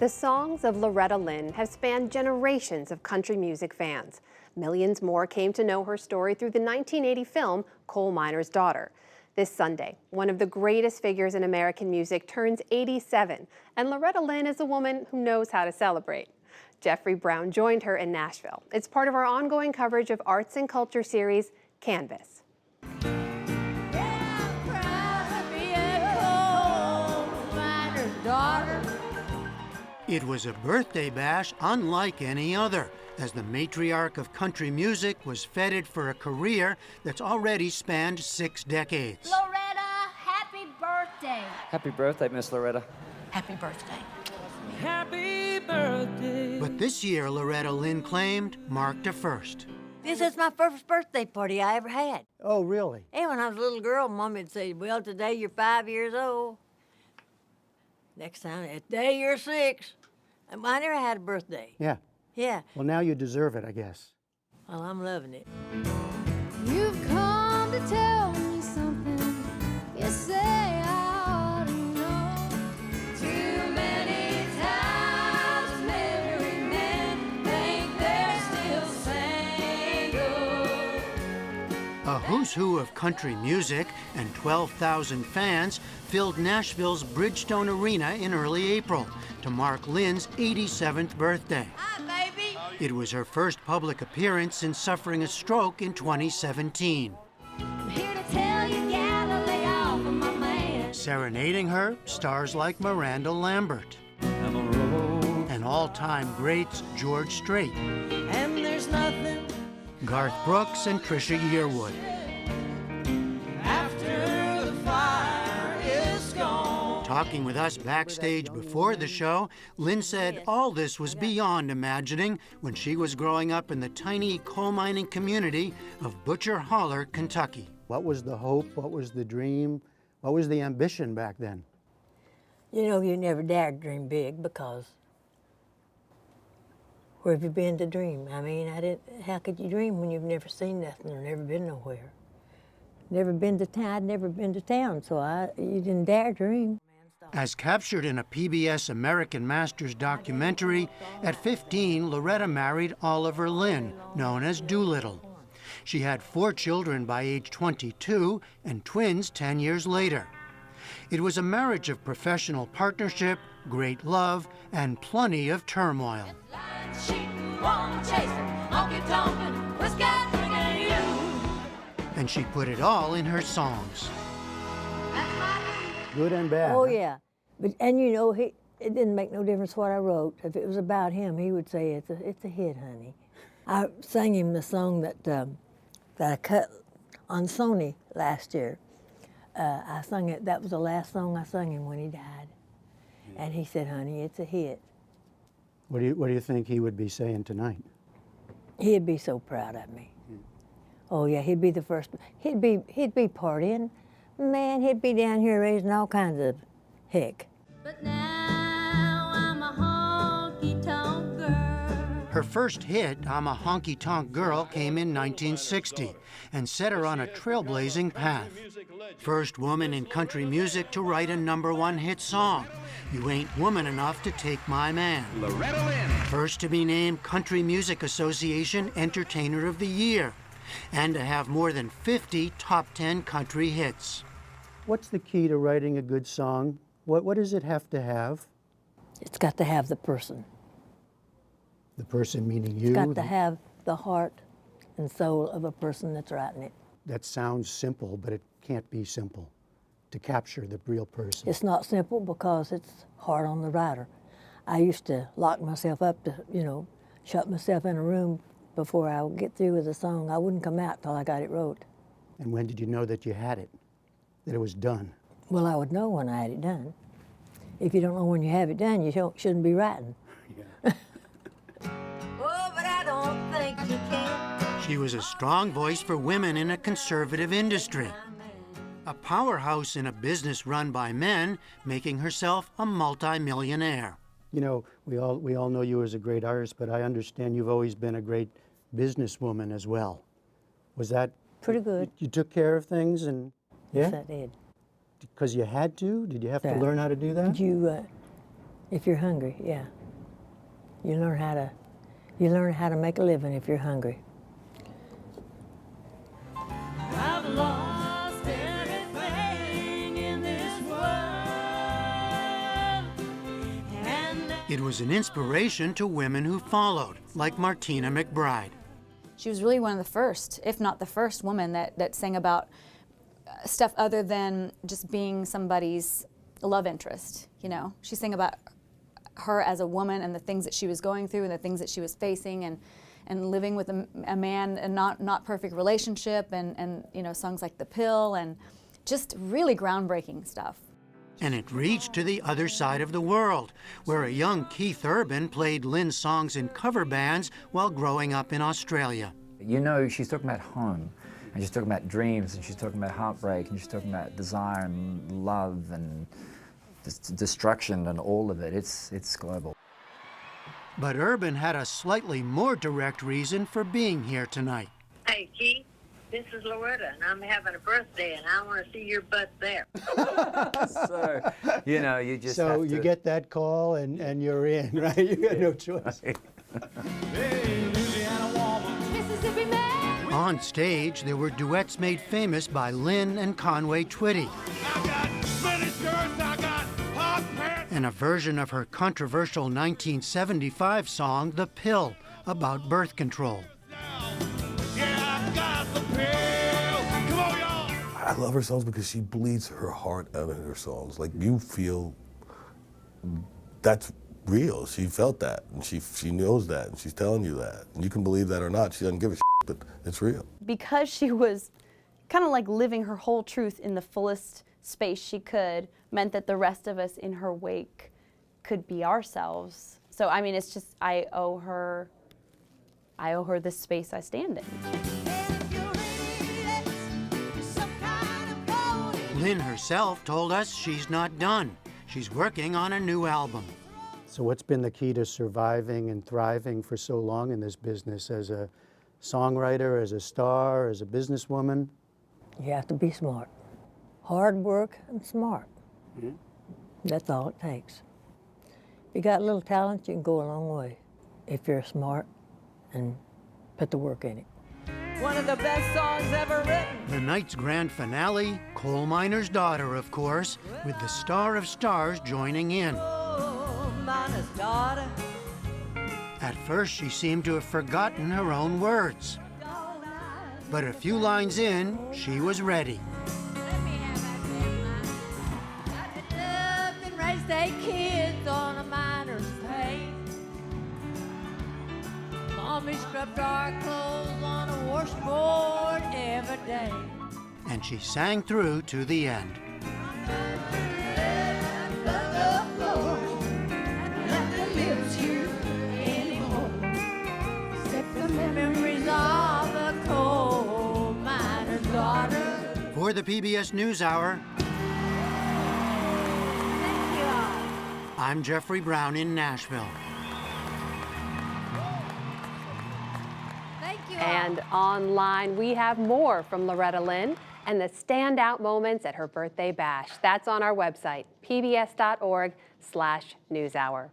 The songs of Loretta Lynn have spanned generations of country music fans. Millions more came to know her story through the 1980 film Coal Miner's Daughter. This Sunday, one of the greatest figures in American music turns 87, and Loretta Lynn is a woman who knows how to celebrate. Jeffrey Brown joined her in Nashville. It's part of our ongoing coverage of arts and culture series, Canvas. It was a birthday bash unlike any other, as the matriarch of country music was feted for a career that's already spanned 6 decades. Loretta, happy birthday. Happy birthday, Miss Loretta. Happy birthday. Happy birthday. But this year, Loretta Lynn claimed, marked a first. This is my first birthday party I ever had. Oh, really? And when I was a little girl, Mom would say, well, today you're 5 years old. Next time, today you're 6. And I never had a birthday. Yeah. Yeah. Well, now you deserve it, I guess. Well, I'm loving it. You've come to tell me something. You say I ought to know. Too many times married men think they're still single. A who's who of country music and 12,000 fans filled Nashville's Bridgestone Arena in early April to mark Lynn's 87th birthday. Hi, baby. It was her first public appearance since suffering a stroke in 2017. I'm here to tell you, gotta lay off of my man. Serenading her, stars like Miranda Lambert and all-time greats George Strait, And there's nothing Garth Brooks, and Trisha Yearwood. after the fire is gone. Talking with us backstage before the show, Lynn said all this was beyond imagining when she was growing up in the tiny coal mining community of Butcher Holler, Kentucky. What was the hope? What was the dream? What was the ambition back then? You know, you never dared dream big because where have you been to dream? I mean, how could you dream when you've never seen nothing or never been nowhere? Never been to town, I'd never been to town, so you didn't dare dream. As captured in a PBS American Masters documentary, at 15, Loretta married Oliver Lynn, known as Doolittle. She had 4 children by age 22 and twins 10 years later. It was a marriage of professional partnership, great love, and plenty of turmoil. And she put it all in her songs. Good and bad. Oh, huh? yeah. And you know, it didn't make no difference what I wrote. If it was about him, he would say, it's a hit, honey. I sang him the song that I cut on Sony last year. I sung it, that was the last song I sung him when he died. And he said, honey, it's a hit. What do you think he would be saying tonight? He'd be so proud of me. Oh yeah, he'd be the first. He'd be partying. Man, he'd be down here raising all kinds of heck. But now I'm a honky-tonk girl. Her first hit, I'm a Honky Tonk Girl, came in 1960 and set her on a trailblazing path. First woman in country music to write a #1 hit song, You Ain't Woman Enough to Take My Man. Loretta Lynn. First to be named Country Music Association Entertainer of the Year, and to have more than 50 top 10 country hits. What's the key to writing a good song? What does it have to have? It's got to have the person. The person meaning you? It's got to have the heart and soul of a person that's writing it. That sounds simple, but it can't be simple to capture the real person. It's not simple because it's hard on the writer. I used to lock myself up to, shut myself in a room before I would get through with a song. I wouldn't come out till I got it wrote. And when did you know that you had it, that it was done? Well, I would know when I had it done. If you don't know when you have it done, you shouldn't be writing. Yeah. Oh, but I don't think you can. She was a strong voice for women in a conservative industry. A powerhouse in a business run by men, making herself a multi-millionaire. You know, we all know you as a great artist, but I understand you've always been a great businesswoman as well. Was that Pretty good. You took care of things and Yes, yeah? I did. Because you had to? Did you have to Yeah. learn how to do that? Did you If you're hungry, yeah. You learn how to make a living if you're hungry. I've lost everything in this world. And It was an inspiration to women who followed, like Martina McBride. She was really one of the first, if not the first woman that sang about stuff other than just being somebody's love interest, you know. She sang about her as a woman and the things that she was going through and the things that she was facing and living with a man in not perfect relationship and you know, songs like The Pill and just really groundbreaking stuff. And it reached to the other side of the world, where a young Keith Urban played Lynn's songs in cover bands while growing up in Australia. You know, she's talking about home, and she's talking about dreams, and she's talking about heartbreak, and she's talking about desire and love and destruction and all of it. It's global. But Urban had a slightly more direct reason for being here tonight. Hey, Keith, this is Loretta, and I'm having a birthday, and I want to see your butt there. So, you know, you just So have to... you get that call and you're in, right? You got no choice. Hey, Louisiana woman. Mississippi man. On stage, there were duets made famous by Lynn and Conway Twitty, I got mini skirts, I got hot pants. and a version of her controversial 1975 song, The Pill, about birth control. Yeah, I got the pill. Come on, y'all. I love her songs because she bleeds her heart out in her songs. Like, you feel that's real. She felt that, and she knows that, and she's telling you that. And you can believe that or not. She doesn't give a shit, but it's real. Because she was kind of like living her whole truth in the fullest space she could, meant that the rest of us in her wake could be ourselves. So, I mean, it's just, I owe her this space I stand in. Lynn herself told us she's not done. She's working on a new album. So what's been the key to surviving and thriving for so long in this business as a songwriter, as a star, as a businesswoman? You have to be smart. Hard work and smart. That's all it takes. If you got a little talent, you can go a long way if you're smart and put the work in it. One of the best songs ever written. The night's grand finale, Coal Miner's Daughter, of course, with the star of stars joining in. Oh, miner's daughter. At first, she seemed to have forgotten her own words. But a few lines in, she was ready. Up and raise their kids on a miner's pay. Mommy scrubbed our clothes on a washboard every day. And she sang through to the end. Memories of a coal miner's daughter. For the PBS NewsHour, I'm Jeffrey Brown in Nashville. Thank you. And online, we have more from Loretta Lynn and the standout moments at her birthday bash. That's on our website, pbs.org/newshour.